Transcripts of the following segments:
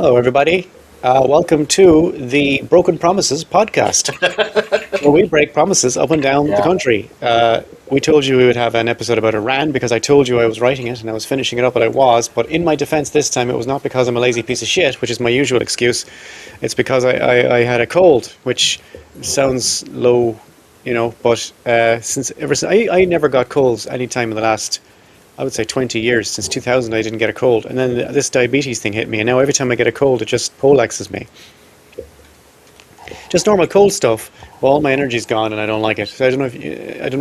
Hello, everybody. Welcome to the Broken Promises podcast, where we break promises up and down the country. We told you we would have an episode about Iran because I told you I was writing it and I was finishing it up, but I was. But in my defense this time, it was not because I'm a lazy piece of shit, which is my usual excuse. It's because I had a cold, which sounds low, but since I never got colds any time in the last, I would say 20 years. Since 2000 I didn't get a cold, and then this diabetes thing hit me, and now every time I get a cold it just poleaxes me. Just normal cold stuff, but all my energy's gone and I don't like it. So I don't know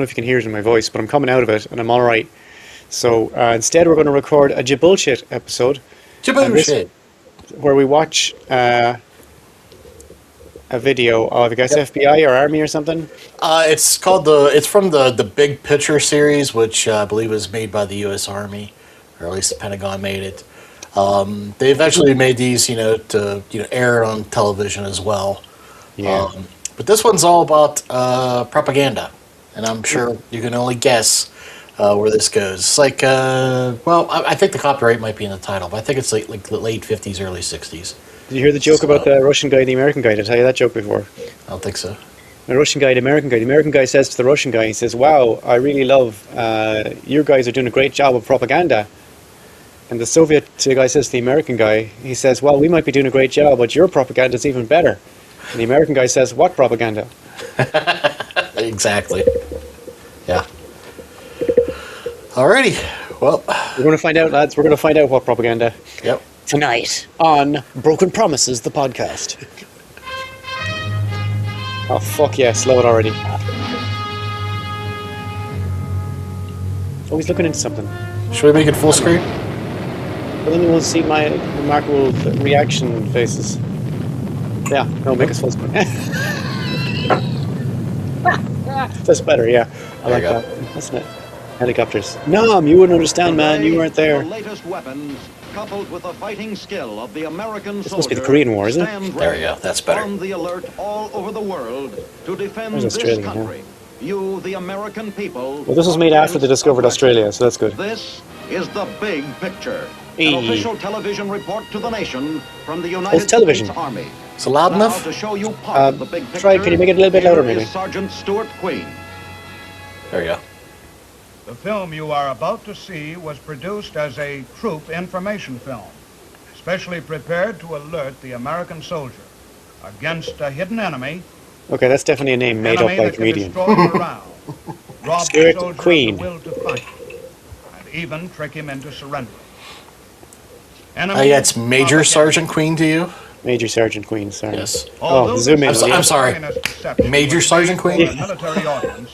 if you can hear it in my voice, but I'm coming out of it and I'm all right. So instead we're going to record a JIB episode, where we watch a video of, I guess, FBI or Army or something. It's from the Big Picture series, which I believe was made by the U.S. Army, or at least the Pentagon made it. They eventually made these, to air on television as well. Yeah. But this one's all about propaganda, and I'm sure you can only guess where this goes. It's like, I think the copyright might be in the title, but I think it's like the late 50s, early 60s. Did you hear the joke about the Russian guy and the American guy? Did I tell you that joke before? I don't think so. The Russian guy, the American guy. The American guy says to the Russian guy, he says, "Wow, I really love, you guys are doing a great job of propaganda." And the Soviet guy says to the American guy, he says, "Well, we might be doing a great job, but your propaganda is even better." And the American guy says, "What propaganda?" Exactly. Yeah. Alrighty. Well, we're going to find out, lads. We're going to find out what propaganda. Yep. Tonight on Broken Promises, the podcast. Oh, fuck yeah, slow it already. Oh, he's looking into something. Should we make it full screen? Well, then you won't see my remarkable reaction faces. Yeah, no, make us full screen. That's better, yeah. I like that. That's it. Helicopters. Nom, you wouldn't understand, man. You weren't there. The latest weapons, coupled with the fighting skill of the American this must be the Korean War, isn't it? There you go. That's better. On the alert all over the world to defend this country. Yeah. You, the American people. Well, this was made after they discovered Australia, so that's good. This is the big picture. An official television report to the nation from the United States Army. Is it loud enough? To show you part of the big picture, try. Can you make it a little bit louder, maybe? Sergeant Stuart Queen. There you go. The film you are about to see was produced as a troop information film, specially prepared to alert the American soldier against a hidden enemy. Okay, that's definitely a name made up by a comedian. Stuart Queen. Will to fight, and even trick him into surrendering. Yeah, it's Major Sergeant Queen to you? Major Sergeant Queen, sorry. Yes. Oh, zoom in. I'm sorry. Major Sergeant Queen? Military audience.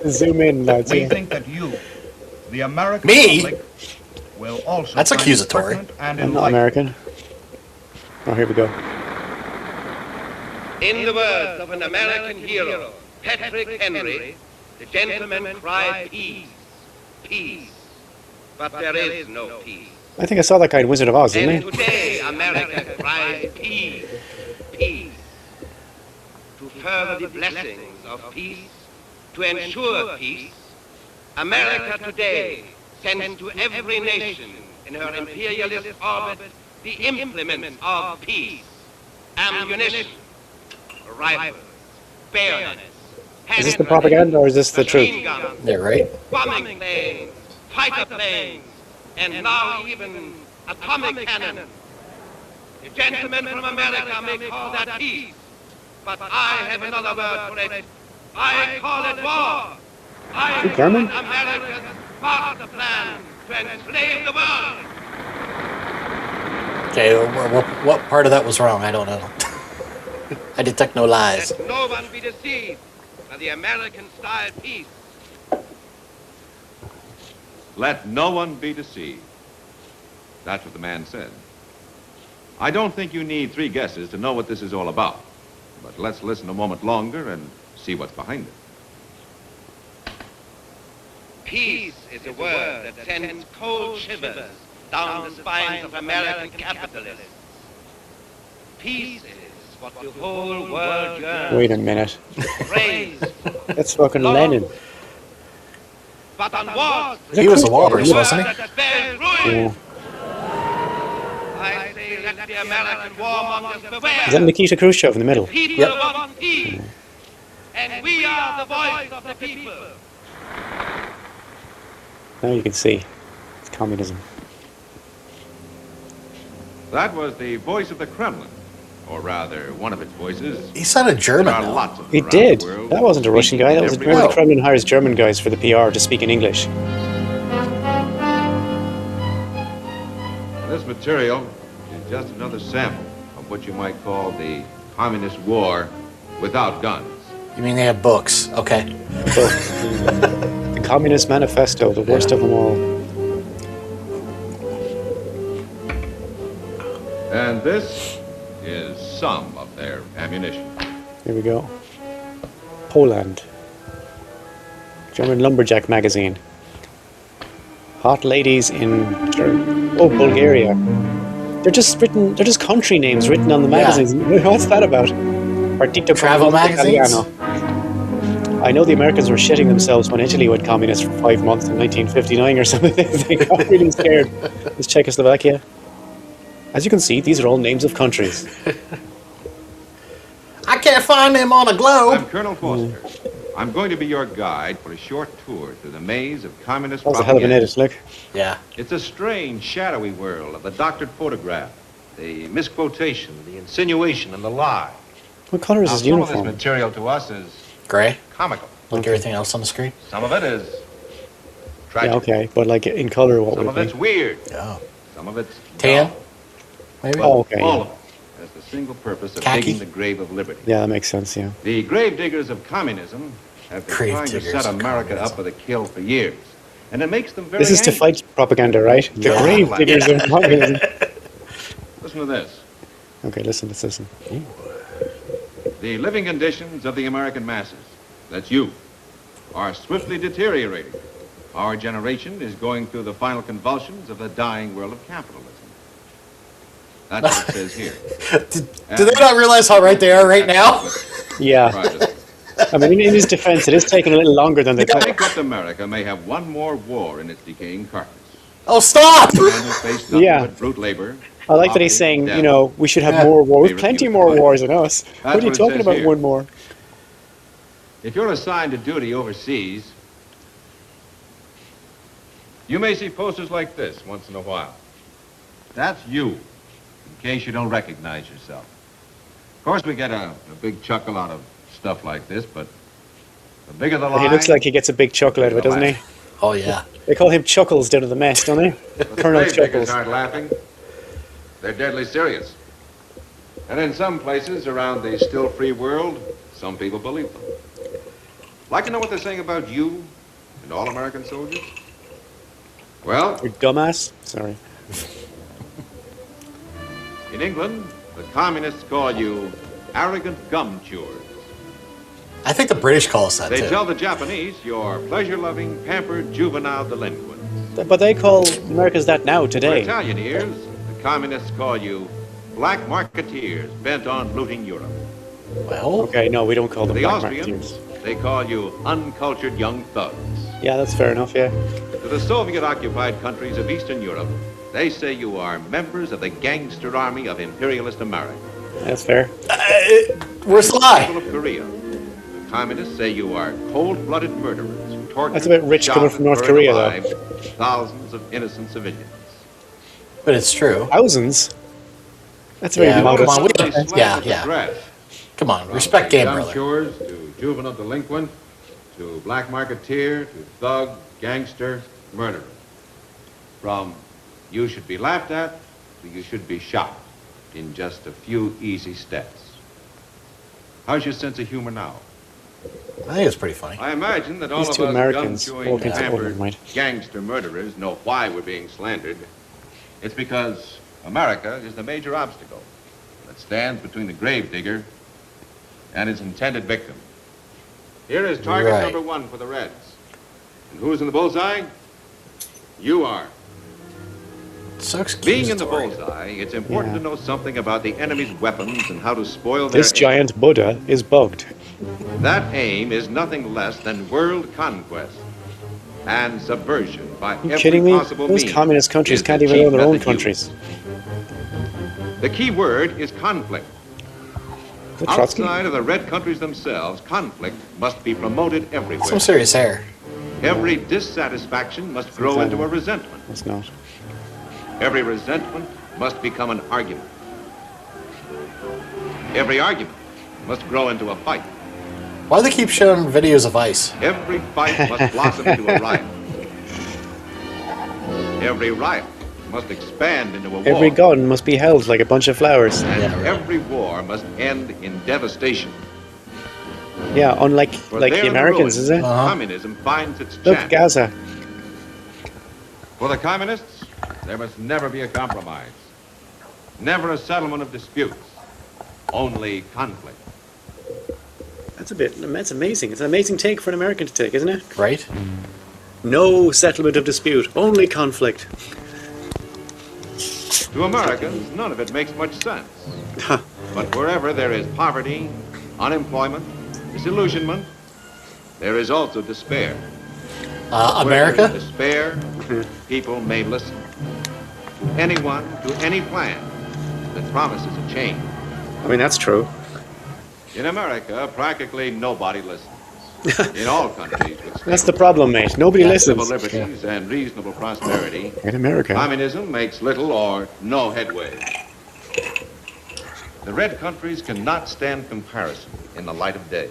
Zoom in, lads. We think that you, the American public, will also. That's accusatory. I'm not American. Oh, here we go. In the words of an American hero, Patrick Henry, the gentleman cried peace, peace, but there is no peace. I think I saw that guy in Wizard of Oz, didn't I? And today America cries peace, peace. To further the blessings of peace, to ensure peace, America today sends to every nation in her imperialist orbit the implements of peace, ammunition, rifles, bayonets. Is this the propaganda or is this the truth? Yeah, right. Bombing planes, fighter planes, and now even atomic cannon. The gentlemen from America may call that peace, but I have another word for it. I call it war. I want America's master plan to enslave the world. Okay, what part of that was wrong? I don't know. I detect no lies. Let no one be deceived by the American-style peace. Let no one be deceived. That's what the man said. I don't think you need three guesses to know what this is all about. But let's listen a moment longer and see what's behind it. Peace is a word that sends cold shivers down the spines of American capitalists. Peace is what the whole world yearns. Wait a minute. Praise. That's fucking Lenin. But on wars, he was a walrus, wasn't he? that spells ruin. Yeah. I say let the the American warmongers beware. Is that Nikita Khrushchev in the middle? People Yep. want peace, and we are the voice of the people. Now you can see. It's communism. That was the voice of the Kremlin, or rather, one of its voices. He sounded There German, are though. lots of them He around did. the world That wasn't a Russian guy. That was speaking where the every Kremlin hires German guys for the PR to speak in English. This material is just another sample of what you might call the communist war without guns. You mean they have books? Okay. The Communist Manifesto, the worst of them all. And this is some of their ammunition. Here we go. Poland. German Lumberjack magazine. Hot ladies in Bulgaria. They're just country names written on the magazines. What's that about? Partito Travel Comunista magazines? Italiano. I know the Americans were shitting themselves when Italy went communist for 5 months in 1959 or something. They got really scared. It's Czechoslovakia. As you can see, these are all names of countries. I can't find them on a globe. I'm Colonel Foster. I'm going to be your guide for a short tour through the maze of communist That was a hell of an propaganda. edit, look. Yeah. It's a strange, shadowy world of the doctored photograph, the misquotation, the insinuation, and the lie. What colour is Now, his some of this uniform? material to us is Gray. comical. Like everything else on the screen. Some of it is tragic. Yeah, okay, but like in colour, what Some would of it it's be? weird. Oh. Some of it's Tan? dull. Maybe. But Oh, okay, all yeah. of it has the single purpose of Khaki? digging the grave of liberty. Yeah, that makes sense, yeah. The grave diggers of communism have been Grave trying to diggers set of America communism. up with a kill for years. And it makes them very This is to angry. fight propaganda, right? The Yeah. grave diggers of communism. Listen to this. Okay, listen, let's listen. The living conditions of the American masses, that's you, are swiftly deteriorating. Our generation is going through the final convulsions of the dying world of capitalism. That's what it says here. Do they not realize how right they are right now? Yeah, Privately. I mean, in his defense, it is taking a little longer than they I thought. think that America may have one more war in its decaying carcass. Oh, stop! Men who face nothing Yeah. but brute labor. I like that he's poverty, saying, death. you know, we should have Yeah. more war. They We've plenty refuse more to fight. wars than us. What are you what it talking says about, here. one more? If you're assigned to duty overseas, you may see posters like this once in a while. That's you, in case you don't recognize yourself. Of course, we get a big chuckle out of stuff like this, but the bigger the lie... He looks like he gets a big chuckle out of it, doesn't he? Oh, yeah. They call him Chuckles down at the mess, don't they? The Colonel grave diggers Chuckles. aren't laughing. They're deadly serious. And in some places around the still free world, some people believe them. Like to know what they're saying about you and all American soldiers? Well, You dumbass. Sorry. in England, the communists call you arrogant gum chewers. I think the British call us that, They too. tell the Japanese you're pleasure-loving, pampered juvenile delinquents. But they call Americans that now, For today. Italian ears, the communists call you black marketeers bent on looting Europe. Well, Okay, no, we don't call them The black Austrians, marketeers. they call you uncultured young thugs. Yeah, that's fair enough, yeah. To the Soviet-occupied countries of Eastern Europe, they say you are members of the gangster army of imperialist America. That's fair. where's the lie? People of Korea, the communists say you are cold-blooded murderers who tortured, That's a bit rich shot, coming from and North burned Korea, though. alive thousands of innocent civilians. But it's true. Thousands? That's very Yeah, modest. come on, we They don't- slant yeah, at the yeah. dress. Come on, From respect game, young brother. chores to juvenile delinquent to black marketeer to thug, gangster, murderer. From you should be laughed at to you should be shot in just a few easy steps. How's your sense of humor now? I think it's pretty funny. I imagine that all These of two us Americans gun-chewing, walk into pampered Oregon, right? gangster murderers know why we're being slandered. It's because America is the major obstacle that stands between the gravedigger and his intended victim. Here is target Right. number 1 for the Reds. And who's in the bullseye? You are. So Being in the accusatory. bullseye, it's important Yeah. to know something about the enemy's weapons and how to spoil their This aim. giant Buddha is bugged. That aim is nothing less than world conquest and subversion by Are you every kidding me? possible Those means communist countries is can't the even chief own their own method countries. used. The key word is conflict. The Trotsky? Outside of the red countries themselves, conflict must be promoted everywhere. Some serious hair. Every dissatisfaction must grow into a resentment. It's not. Every resentment must become an argument. Every argument must grow into a fight. Why do they keep showing videos of ice? Every fight must blossom into a riot. Every riot must expand into a war. Every gun must be held like a bunch of flowers. And Yeah, right. every war must end in devastation. Yeah, unlike For like there the in Americans, ruins, is it? communism finds its Look, chance. Gaza. For the communists, there must never be a compromise. Never a settlement of disputes. Only conflict. That's amazing. It's an amazing take for an American to take, isn't it? Right? No settlement of dispute, only conflict. To Americans, none of it makes much sense. Huh. But wherever there is poverty, unemployment, disillusionment, there is also despair. Where there is America? despair, people may listen to anyone, to any plan that promises a change. I mean, that's true. In America, practically nobody listens. In all countries with That's the problem, mate. Nobody civil listens. liberties and reasonable prosperity, In America. communism makes little or no headway. The red countries cannot stand comparison in the light of day.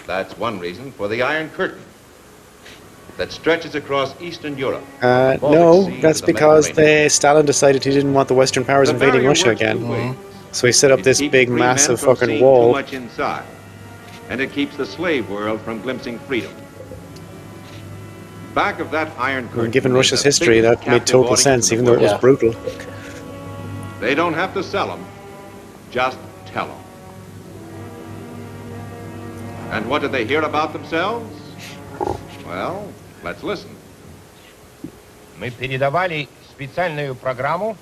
That's one reason for the Iron Curtain that stretches across Eastern Europe. from the Baltic No, Sea that's to the because Mediterranean. Stalin decided he didn't want the Western powers The invading barrier Russia works two again. ways. So he set up It this keeps big, free men massive from fucking seeing Too wall. much inside, and it keeps the slave world from glimpsing freedom. Back of that Iron Curtain. Given is Russia's the history, biggest that made captive total audience sense, in the even though it was world. brutal. They don't have to sell them, just tell them. And what did they hear about themselves? Well, let's listen. Мы передавали специальную программу,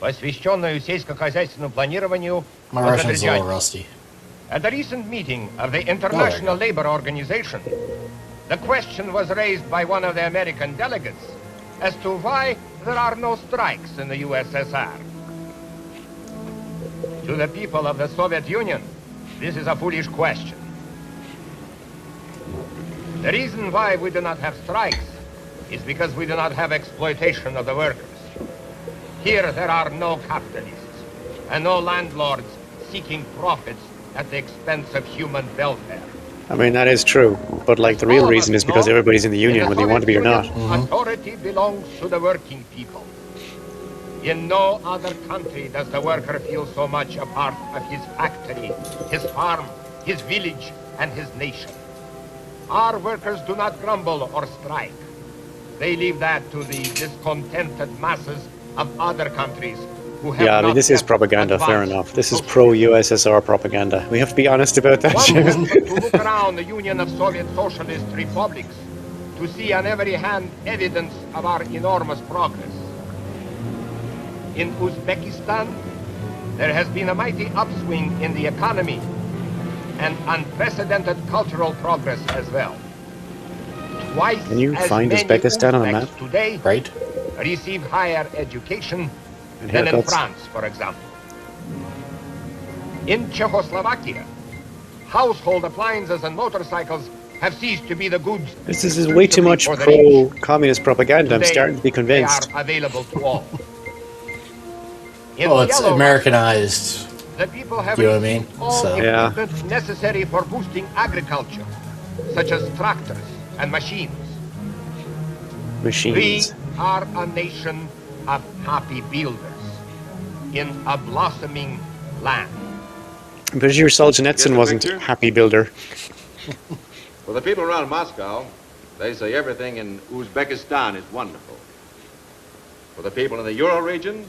посвященную сельскохозяйственному планированию в My Russian's a little Азербайджане. rusty. At a recent meeting of the International Labour Organization, the question was raised by one of the American delegates as to why there are no strikes in the USSR. To the people of the Soviet Union, this is a foolish question. The reason why we do not have strikes is because we do not have exploitation of the workers. Here there are no capitalists and no landlords seeking profits at the expense of human welfare. I mean, that is true. But like the real reason is because everybody's in the union, whether you want to be or not. Authority belongs to the working people. In no other country does the worker feel so much a part of his factory, his farm, his village, and his nation. Our workers do not grumble or strike. They leave that to the discontented masses of other countries who have Yeah, I mean, not this is yet propaganda, fair advanced enough. This is socially. pro-USSR propaganda. We have to be honest about that. One Jim. wants to look around the Union of Soviet Socialist Republics to see on every hand evidence of our enormous progress. In Uzbekistan, there has been a mighty upswing in the economy and unprecedented cultural progress as well. Twice Can you as find many Uzbekistan on a Uzbeks map? today Right? receive higher education And than in haircuts. France, for example. In Czechoslovakia, household appliances and motorcycles have ceased to be the goods. This is way too much for the rich. pro-communist propaganda. I'm Today, starting to be convinced. They are available to all. In Well, it's Yellow Americanized. Russia, the people have You know what I mean? received all So- Yeah. equipment necessary for boosting agriculture, such as tractors and machines. We Machines. are a nation of happy builders in a blossoming land. I'm pretty sure Solzhenitsyn Get the wasn't picture? happy builder. For the people around Moscow, they say everything in Uzbekistan is wonderful. For the people in the Euro region,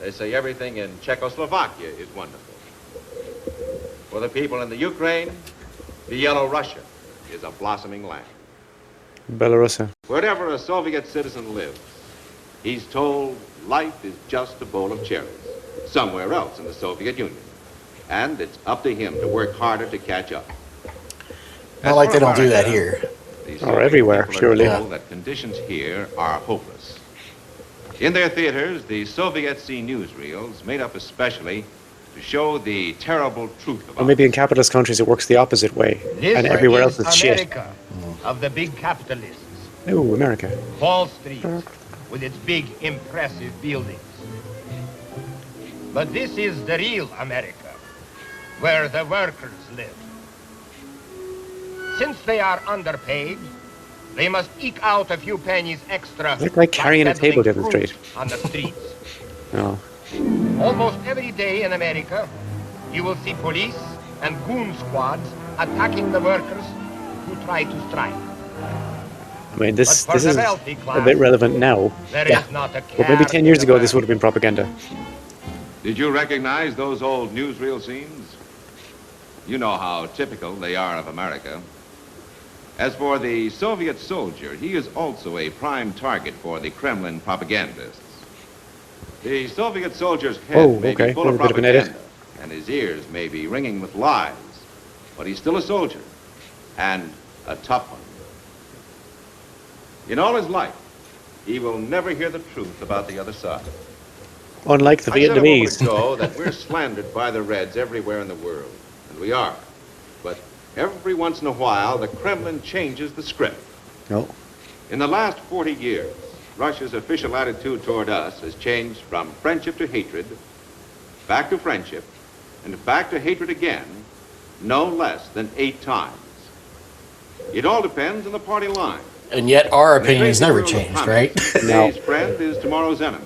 they say everything in Czechoslovakia is wonderful. For the people in the Ukraine, the Yellow Russia is a blossoming land. Belarusia. Wherever a Soviet citizen lives, he's told life is just a bowl of cherries somewhere else in the Soviet Union. And it's up to him to work harder to catch up. Not like they don't do that here. These Or Soviet everywhere, people are surely. told that conditions here are hopeless. In their theaters, the Soviets see newsreels made up especially to show the terrible truth about Or maybe in capitalist countries it works the opposite way, This and everywhere else is is shit. America of the big capitalists. Ooh, America. Wall Street with its big, impressive buildings. But this is the real America, where the workers live. Since they are underpaid, they must eke out a few pennies extra. It's like carrying a table down the peddling street. fruit on the streets. No. Almost every day in America, you will see police and goon squads attacking the workers who try to strike. I mean, this But for the is wealthy a class, bit relevant now. There Yeah. is not a But maybe care 10 years in ago the this would have been propaganda. Did you recognize those old newsreel scenes? You know how typical they are of America. As for the Soviet soldier, he is also a prime target for the Kremlin propagandists. The Soviet soldier's head Oh, may okay. be full of Little bit of an edit. propaganda, and his ears may be ringing with lies, but he's still a soldier, and a tough one. In all his life, he will never hear the truth about the other side. Unlike the I said a moment Vietnamese. ago that we're slandered by the Reds everywhere in the world, and we are. But every once in a while, the Kremlin changes the script. No. In the last 40 years, Russia's official attitude toward us has changed from friendship to hatred, back to friendship, and back to hatred again, no less than 8 times. It all depends on the party line. And yet our In the opinion has crazy never world of changed, communists, right? Today's friend is tomorrow's enemy.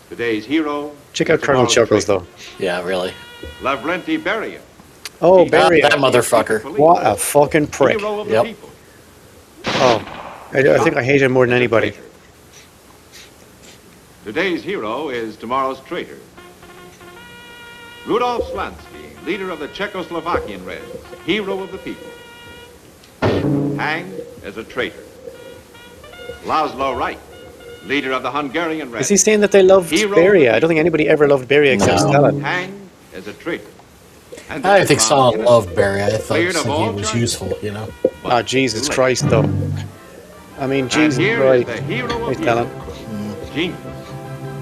Today's hero. Check is out Colonel tomorrow's Chuckles, traitor. though. Yeah, really. Lavrenti Beria. Oh, He's Barry. that motherfucker. What a fucking prick. Hero of the Yep. people. Oh, I think I hate him more than anybody. Today's hero is tomorrow's traitor. Rudolf Slansky, leader of the Czechoslovakian Reds, hero of the people. Hanged as a traitor. Laszlo Reich, leader of the Hungarian Reds. Is he saying that they loved Hero Beria? of the I don't think anybody ever loved Beria except No. Stalin. Hanged as a traitor. And I this think is Stalin innocent, loved Barry. I thought cleared of he all was charges. useful, you know. but Oh, Jesus too late. Christ, though. I mean, And Jesus here is Christ. the hero Hey, of Stalin. heroes, genius,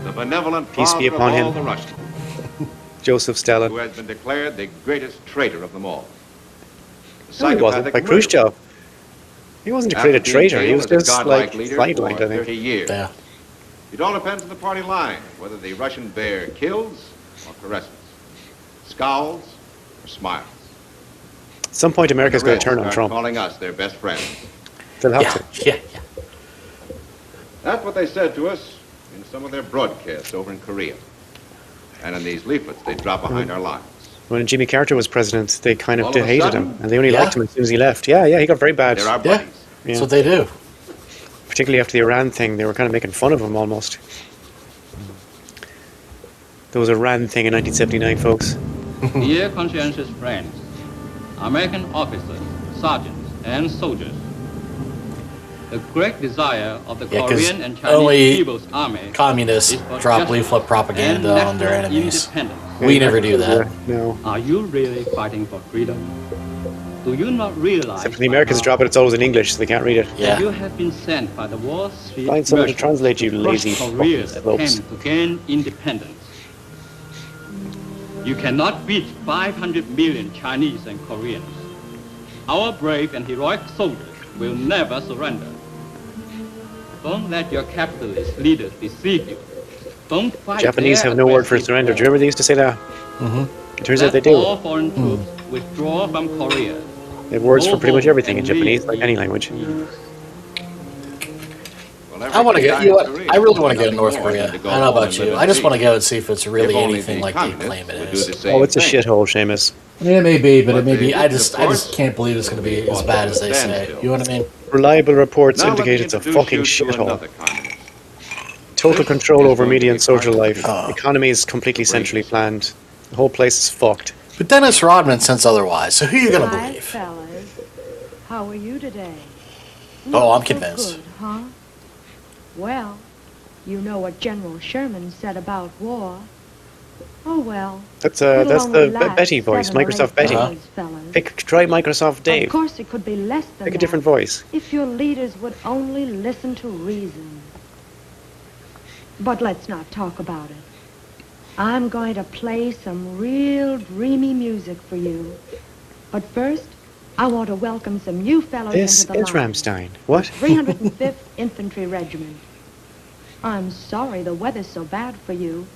the benevolent Peace be father upon of all him. the Russians, Joseph who Stalin. has been declared the greatest traitor of them all. The No, he wasn't. psychopathic By murderer. Khrushchev. He wasn't After declared a being traitor. He jailed was as a just, godlike like, leader sidelined, for I think. 30 years. Yeah. It all depends on the party line, whether the Russian bear kills or caresses, scowls or smiles. At some point, America's The going Reds to turn on start Trump. calling us their best friends. They'll have Yeah, to. yeah, yeah. That's what they said to us in some of their broadcasts over in Korea. And in these leaflets they drop behind our lines. When Jimmy Carter was president, they kind of All of a hated sudden, him, and they only yeah. liked him as soon as he left. Yeah, he got very bad. They're our Yeah. buddies. Yeah. That's what they do. Particularly after the Iran thing, they were kind of making fun of him almost. There was a Iran thing in 1979, folks. Dear conscientious friends, American officers, sergeants, and soldiers, the great desire of the Yeah, 'cause Korean and only Chinese People's Army Communists is for drop justice leaflet propaganda and on their national enemies. independence. We never do that. No. Are you really fighting for freedom? Do you not realize Except for the by Americans now drop it, it's always in English, so they can't read it. that you Yeah. have been sent by the Wall Street Find someone to merchants translate, you to crush lazy Korea's fucking slopes. attempt to gain independence? You cannot beat 500 million Chinese and Koreans. Our brave and heroic soldiers will never surrender. Don't let your capitalist leaders deceive you. Don't fight Japanese their have no word for aggressive surrender. Do you war. remember they used to say that? Mm-hmm. It turns out they Let all do. foreign troops withdraw from Korea. They have words Go for pretty much home everything in and Japanese, leave like any peace. language. Well, I want to every go. guy You know in what? Korea I really want to go to nothing North more Korea. than I to don't go know home about and you. live I in just want to peace. go and see if it's really If only anything the like they communists claim it would do is. the same Oh, it's a thing. shithole, Seamus. I mean, it may be, but But it may the be. I Egypt, just of course, can't believe it's going to be as bad as they say. standstill. You know what I mean? Reliable reports Now let indicate me it's a introduce fucking you to shithole. another communist. Total This control is over going to media be and social part of life. the- Economy is completely Great. centrally planned. The whole place is fucked. But Dennis Rodman says otherwise. So who are you going to Hi, believe? fellas. How are you today? Oh, I'm Not so convinced. Good, huh? Well, you know what General Sherman said about war. Oh well. That's it'll the only last Betty voice, 7 or 8 Microsoft Betty. Uh-huh. days, fellas. Try Microsoft Of Dave. course, it could be less than Pick a that different voice. if your leaders would only listen to reason. But let's not talk about it. I'm going to play some real dreamy music for you. But first, I want to welcome some new fellows This into the is line. Ramstein. What? 305th Infantry Regiment. I'm sorry the weather's so bad for you.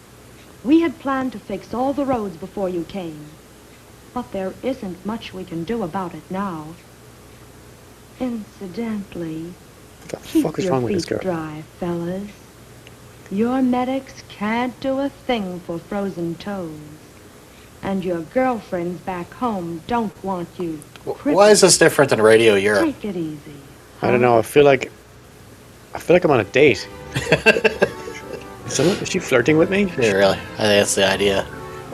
We had planned to fix all the roads before you came. But there isn't much we can do about it now. Incidentally, What the keep fuck is your wrong with this feet girl? dry, fellas. Your medics can't do a thing for frozen toes. And your girlfriends back home don't want you crippled. Why is this different than Radio Europe? Take it easy. I don't know. I feel like I'm on a date. Is she flirting with me? Yeah, really. I think that's the idea.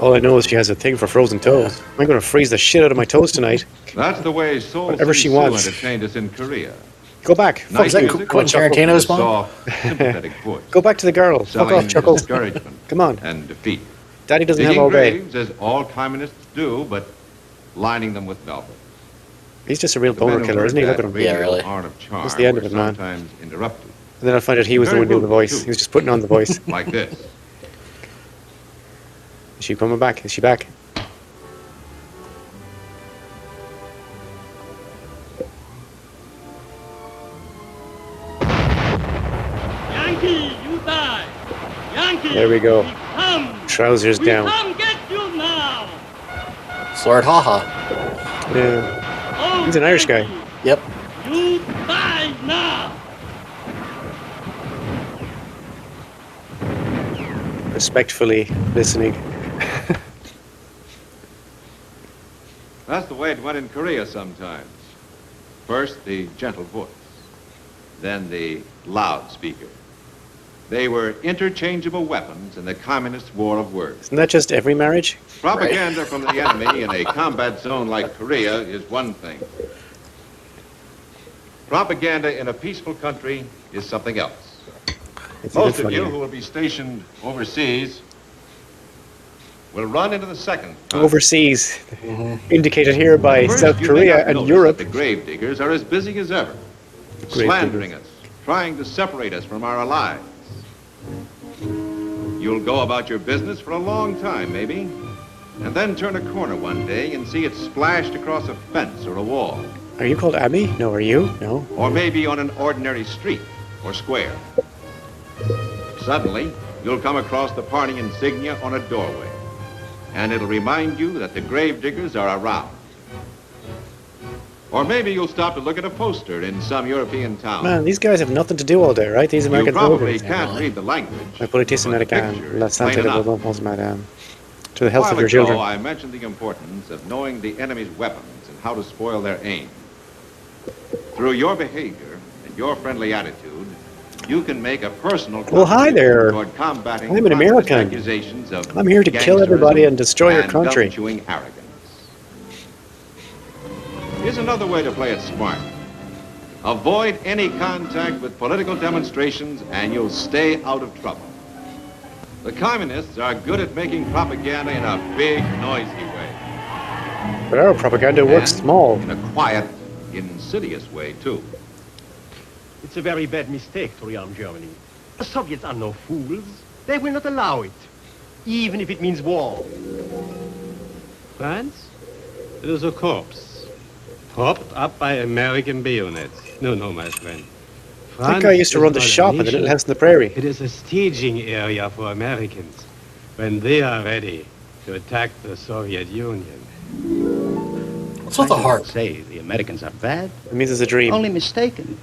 All I know is she has a thing for frozen toes. I'm going to freeze the shit out of my toes tonight. That's the way Seoul Whatever City she Sue wants. entertained us in Korea. Go back. Fuck Nice you. music, Quentin Tarantino's mom? soft, sympathetic voice. Go back to the girl. Fuck Selling off, Chuckles. discouragement Come on. and defeat. Daddy doesn't have Digging all day. graves, as all communists do, but lining them with velvet. He's just a real The men boner who killer, heard isn't he? Look that at him. Yeah, radio really. art of charm That's the end of were it, man. sometimes interrupted, And then I find out he was the Very one doing the moving, voice. too. He was just putting on the voice. like this. Is she coming back? Is she back? Yankee, you die! Yankee! There we go. Come! Trousers We down. come get you now! It's Lord Haha. Yeah. Oh, He's an Irish guy. Yankee, Yep. You die now! Respectfully listening. That's the way it went in Korea sometimes. First, the gentle voice. Then the loudspeaker. They were interchangeable weapons in the communist war of words. Isn't that just every marriage? Propaganda from the enemy in a combat zone like Korea is one thing. Propaganda in a peaceful country is something else. It's even Most of you funnier. who will be stationed overseas will run into the second. Overseas, indicated here by First, South you may Korea not and notice Europe. that the grave diggers are as busy as ever, Grave slandering us, trying to separate us from our allies. You'll go about your business for a long time, maybe, and then turn a corner one day and see it splashed across a fence or a wall, Are you called Abby? No, are you? No. or maybe on an ordinary street or square. Suddenly, you'll come across the party insignia on a doorway, and it'll remind you that the grave diggers are around. Or maybe you'll stop to look at a poster in some European town. Man, these guys have nothing to do all day, right? These You American probably soldiers. can't read the language. My politician but the American. picture That's is plain something enough. that was madam. To the health A of while your children. ago, I mentioned the importance of knowing the enemy's weapons and how to spoil their aim. Through your behavior and your friendly attitude, you can make a personal Well, hi contribution there. toward combating I'm an communist American. accusations of I'm here to kill everybody gangsterism and destroy your and country. gum-chewing arrogance. Here's another way to play it smart. Avoid any contact with political demonstrations and you'll stay out of trouble. The communists are good at making propaganda in a big, noisy way. But our propaganda works And small. in a quiet, insidious way, too. It's a very bad mistake to rearm Germany. The Soviets are no fools. They will not allow it, even if it means war. France? It is a corpse, propped up by American bayonets. No, my friend. That guy used to France run the is not a shop at the nation. Little House in the Prairie. It is a staging area for Americans when they are ready to attack the Soviet Union. What's with the harp? Say the Americans are bad? It means it's a dream. Only mistaken.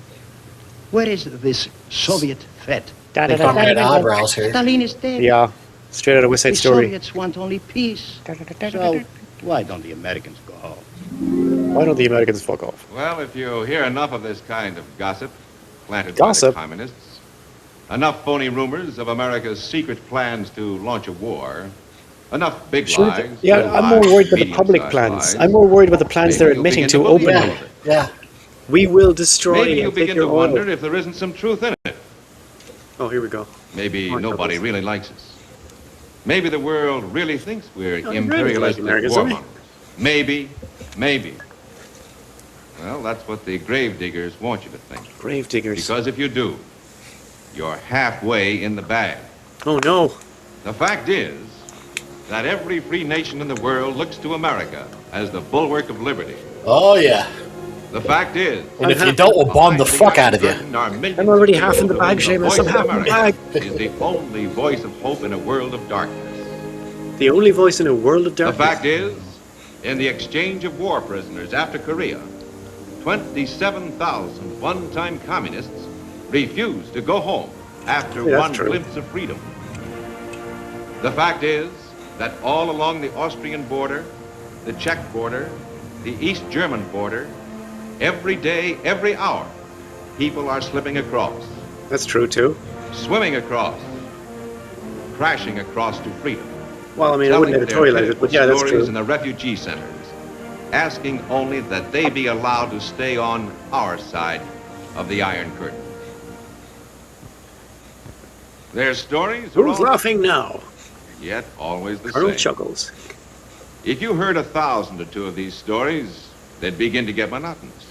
Where is this Soviet threat? They prominent eyebrows here. Stalin is dead. Yeah, straight out of West Side The Story. Soviets want only peace. So why don't the Americans go home? Why don't the Americans fuck off? Well, if you hear enough of this kind of gossip planted Gossip? by the communists, enough phony rumors of America's secret plans to launch a war, enough big lies. Yeah, little I'm more lies, worried about the medium-sized public plans. lies, I'm more worried about the plans maybe they're you'll admitting begin to believe openly. all of it. Yeah. We will destroy Maybe you and take begin your to oil. wonder if there isn't some truth in it. Oh, here we go. Maybe More nobody troubles. really likes us. Maybe the world really thinks we're Oh, really imperialistic like Americans, don't we? warmongers. Maybe. Well, that's what the grave diggers want you to think. Grave diggers. Because if you do, you're halfway in the bag. Oh, no. The fact is that every free nation in the world looks to America as the bulwark of liberty. Oh, yeah. The fact is... And if you don't, we'll bomb the fuck out of you. I'm already half in the bag, Seamus. I'm half in the bag. Is the only voice of hope in a world of darkness. The only voice in a world of darkness. The fact is, in the exchange of war prisoners after Korea, 27,000 one-time communists refused to go home after one glimpse of freedom. The fact is that all along the Austrian border, the Czech border, the East German border, every day, every hour, people are slipping across. That's true, too. Swimming across. Crashing across to freedom. Well, I mean, I wouldn't editorialize it, but yeah, that's true. In the refugee centers, asking only that they be allowed to stay on our side of the Iron Curtain. Their stories are Who's laughing now? Yet always the Colonel same. Chuckles. If you heard 1,000 or 2 of these stories, they'd begin to get monotonous.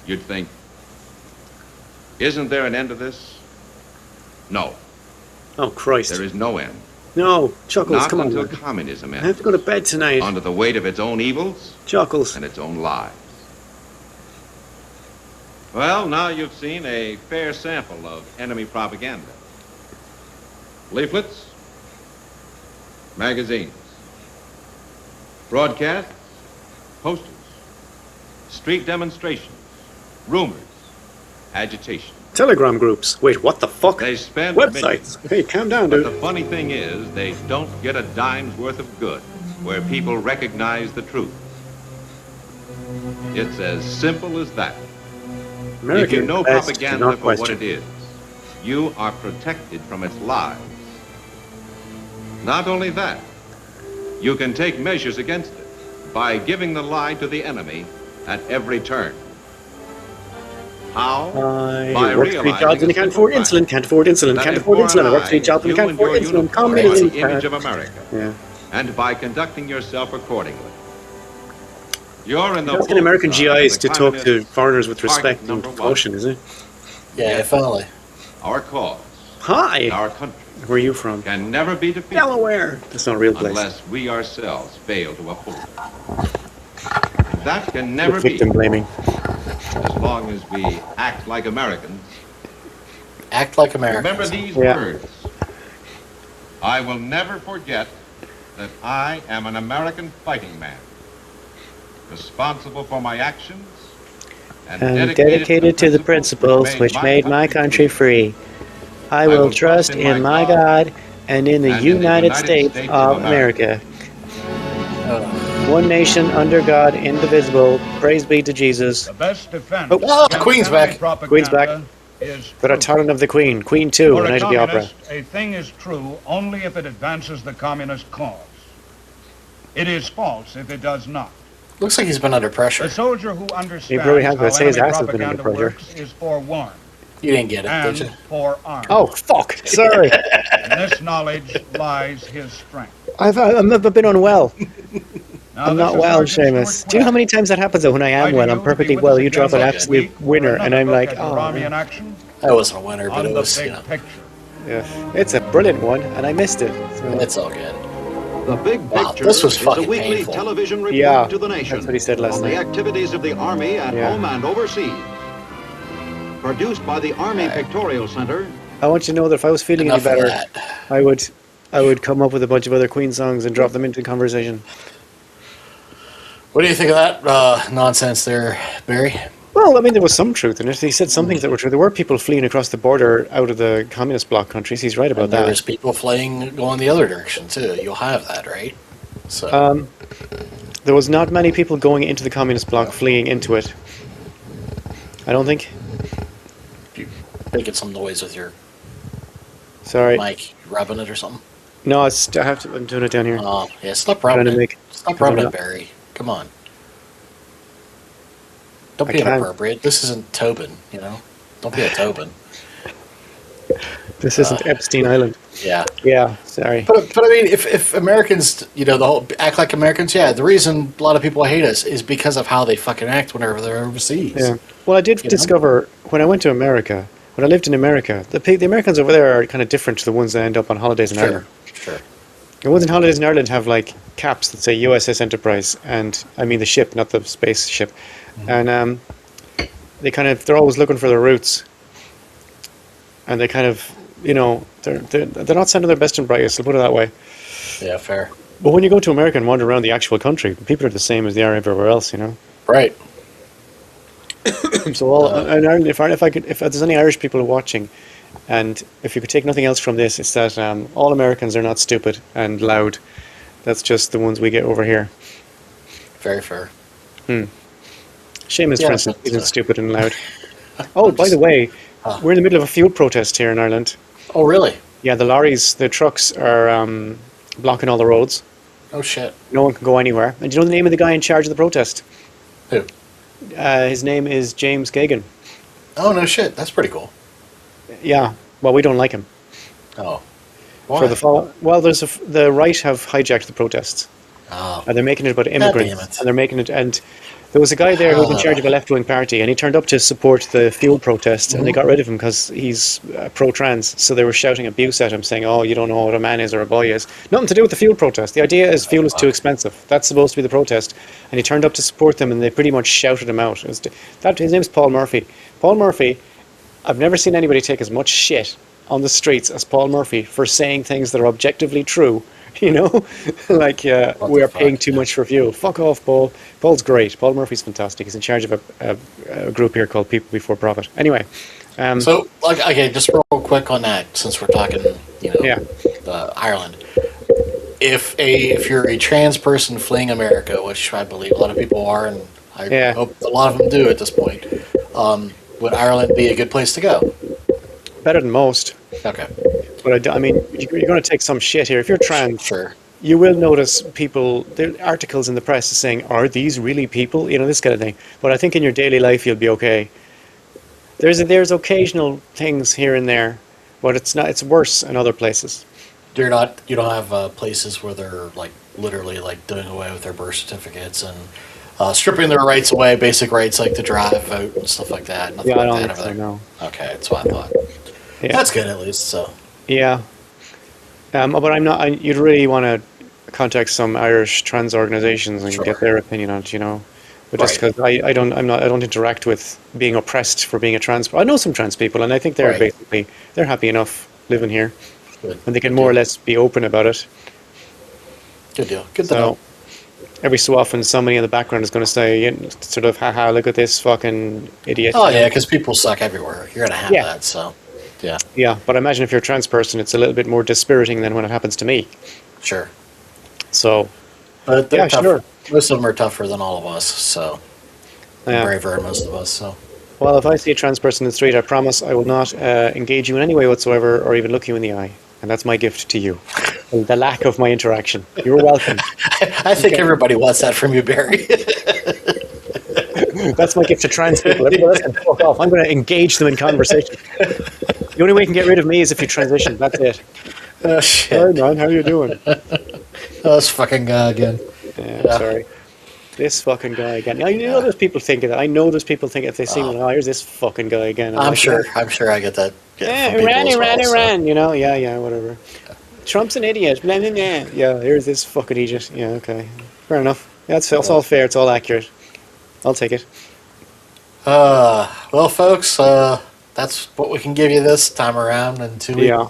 You'd think, isn't there an end to this? No. Oh, Christ. There is no end. No, Chuckles, Not come on. until Man. communism ends. I have to go to bed tonight. Under the weight of its own evils. Chuckles. And its own lies. Well, now you've seen a fair sample of enemy propaganda. Leaflets, magazines, broadcasts, posters, street demonstrations, rumors, agitation. Telegram groups. Wait, what the fuck? They spend websites. Hey, calm down, dude. But the funny thing is, they don't get a dime's worth of good where people recognize the truth. It's as simple as that. If you know propaganda for what it is, you are protected from its lies. Not only that, you can take measures against it by giving the lie to the enemy at every turn. How? I work 3 jobs and I can't afford insulin, can't afford insulin, can't afford insulin. I work 3 jobs and I can't afford insulin. Communism. The image of America. Yeah. And by conducting yourself accordingly. You're in the asking American GIs to talk to foreigners with respect and caution, is it? Yeah, finally. Our cause. Hi. Our country. Where are you from? Can never be defeated. Delaware. That's not a real place. Unless we ourselves fail to uphold it. That can never be. Victim blaming. As long as we act like Americans. Act like Americans. Remember these words. I will never forget that I am an American fighting man, responsible for my actions and dedicated to the principles which made my country free. I will trust in my God and in the United States of America. One nation under God, indivisible. Praise be to Jesus. The best defense. Queen's back. Queen's back. The Return of the Queen. Queen 2, For Night of the Opera. A thing is true only if it advances the communist cause. It is false if it does not. Looks like he's been under pressure. The soldier who understands He probably has, but how say his enemy ass has been under propaganda pressure. works is forewarned. You didn't get it, and did you? forearmed. Oh, fuck. Sorry. In this knowledge lies his strength. I've been unwell. Now, I'm not well, Seamus. Do you know how many times that happens? That when I am well, I'm perfectly well. You drop an absolute winner, and I'm like, oh. Action That wasn't a winner, but it was, you know. Yeah, it's a brilliant one, and I missed it. So. It's all good. The Big Picture this was is a fucking weekly painful. television report to the nation that's what he said last on night. the activities of the Army at home and overseas. Produced by the Army Pictorial Center. I want you to know that if I was feeling Enough any of better, that. I would come up with a bunch of other Queen songs and drop them into the conversation. What do you think of that nonsense there, Barry? Well, I mean, there was some truth in it. He said some things that were true. There were people fleeing across the border out of the communist bloc countries. He's right about And that. there's people fleeing going the other direction, too. You'll have that, right? So. There was not many people going into the communist bloc fleeing into it. I don't think. Making some noise with your Sorry. mic, rubbing it or something. No, I'm doing it down here. Oh, yeah, stop rubbing it. Stop rubbing it, Barry. Come on. Don't be inappropriate. This isn't Tobin, you know? Don't be a Tobin. This isn't Epstein Island. Yeah. Yeah, sorry. But I mean, if Americans, you know, the whole act like Americans, yeah, the reason a lot of people hate us is because of how they fucking act whenever they're overseas. Yeah. Well, I did discover, when I went to America, when I lived in America, the Americans over there are kind of different to the ones that end up on holidays in Ireland. Sure. The ones in holidays in Ireland have like caps that say USS Enterprise, and I mean the ship, not the spaceship. And they're always looking for their roots, and they kind of, they're not sending their best and brightest. I'll put it that way. Yeah, fair. But when you go to America and wander around the actual country, people are the same as they are everywhere else. Right. So in Ireland, if there's any Irish people watching, and if you could take nothing else from this, it's that all Americans are not stupid and loud. That's just the ones we get over here. Very fair. Seamus, for instance, isn't stupid and loud. Oh, by the way, we're in the middle of a fuel protest here in Ireland. Oh, really? Yeah, the trucks are blocking all the roads. Oh, shit. No one can go anywhere. And do you know the name of the guy in charge of the protest? Who? His name is James Kagan. Oh, no shit. That's pretty cool. Yeah. Well, we don't like him. Oh. Why? Well, the right have hijacked the protests. Oh. And they're making it about immigrants. And they're making it... And there was a guy there who was in charge of a left-wing party, and he turned up to support the fuel protest, and they got rid of him because he's pro-trans. So they were shouting abuse at him, saying, "Oh, you don't know what a man is or a boy is." Nothing to do with the fuel protest. The idea is fuel is too expensive. That's supposed to be the protest. And he turned up to support them, and they pretty much shouted him out. His name's Paul Murphy. Paul Murphy, I've never seen anybody take as much shit on the streets as Paul Murphy for saying things that are objectively true. Like we are paying too much for fuel. Fuck off, Paul. Paul's great. Paul Murphy's fantastic. He's in charge of a group here called People Before Profit. Anyway, okay, just real quick on that, since we're talking, Ireland. If you're a trans person fleeing America, which I believe a lot of people are, and I hope a lot of them do at this point, would Ireland be a good place to go? Better than most. Okay. But I mean, you're going to take some shit here. If you're trans, you will notice there are articles in the press saying, "Are these really people?" This kind of thing. But I think in your daily life you'll be okay. There's occasional things here and there, but it's not. It's worse in other places. You don't have places where they're like literally like doing away with their birth certificates and stripping their rights away, basic rights like to drive, vote, and stuff like that. Nothing I like don't that think so. No. Okay, that's what I thought. Yeah. That's good at least. So. Yeah. But I'm not. You'd really want to contact some Irish trans organisations and get their opinion on it. But just because I don't interact with being oppressed for being a trans. I know some trans people, and I think they're they're happy enough living here, and they can more or less be open about it. Good deal. Good to know. Every so often, somebody in the background is going to say, sort of, "Haha, look at this fucking idiot." Oh yeah, because people suck everywhere. You're gonna have that. So. Yeah. Yeah, but I imagine if you're a trans person, it's a little bit more dispiriting than when it happens to me. Sure. So. But they're tough. Sure. Most of them are tougher than all of us. So. Braver, most of us. So. Well, if I see a trans person in the street, I promise I will not engage you in any way whatsoever, or even look you in the eye. And that's my gift to you. The lack of my interaction. You're welcome. I think everybody wants that from you, Barry. That's my gift to trans people. Everybody else can fuck off. I'm going to engage them in conversation. The only way you can get rid of me is if you transition. That's it. Oh, shit. Sorry, man. How are you doing? This fucking guy again. Yeah, sorry. This fucking guy again. Now, there's people thinking that. I know there's people thinking if they see me, here's this fucking guy again. I'm sure I get that. Iran. Yeah, whatever. Trump's an idiot. Blah, blah, blah. Yeah, here's this fucking idiot. Yeah, okay. Fair enough. It's all fair. It's all accurate. I'll take it. Well, folks, that's what we can give you this time around in 2 weeks. Yeah.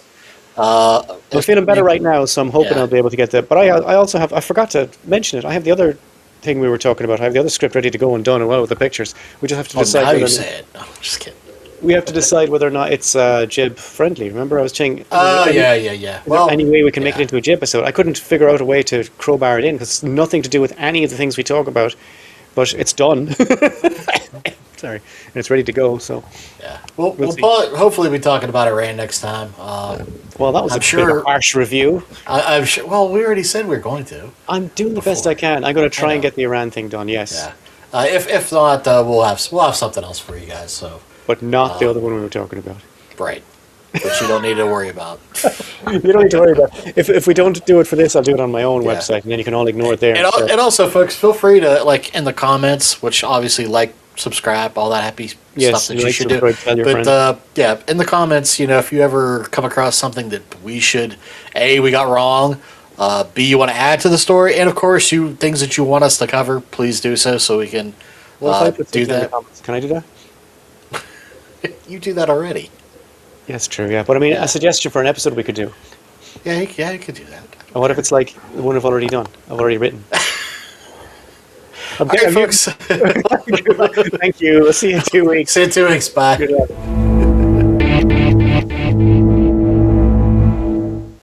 I'm feeling better right now, so I'm hoping I'll be able to get that. But I also have, I forgot to mention it, I have the other thing we were talking about. I have the other script ready to go and done and well with the pictures. We just have to decide now you say it. No, just kidding. We have to decide whether or not it's JIB friendly. Remember I was saying... yeah. Well, any way we can make it into a JIB episode. I couldn't figure out a way to crowbar it in because it's nothing to do with any of the things we talk about. But it's done. Sorry. And it's ready to go, so... Yeah. We'll hopefully be talking about Iran next time. Well, that was a bit of a harsh review. I'm sure... Well, we already said we were going to. I'm doing the best I can. I'm going to try and get the Iran thing done, yes. Yeah. If not, we'll have something else for you guys, so... But not the other one we were talking about. Right. Which you don't need to worry about. You don't need to worry about it. If we don't do it for this, I'll do it on my own website, and then you can all ignore it there. And also, folks, feel free to, in the comments, which obviously, subscribe, all that happy Yes, stuff that you like, should do. subscribe, tell your But friends. yeah, in the comments, if you ever come across something that we should, A, we got wrong, B, you want to add to the story, and of course, things that you want us to cover, please do so we can Well, if I put do something in the that. comments, can I do that? You do that already. Yes, true. Yeah, but I mean, a suggestion for an episode we could do. Yeah, you could do that. And what if it's like the one I've already done? I've already written. All right, folks. Thank you. We'll see you in 2 weeks. See you in 2 weeks. Bye. Good luck.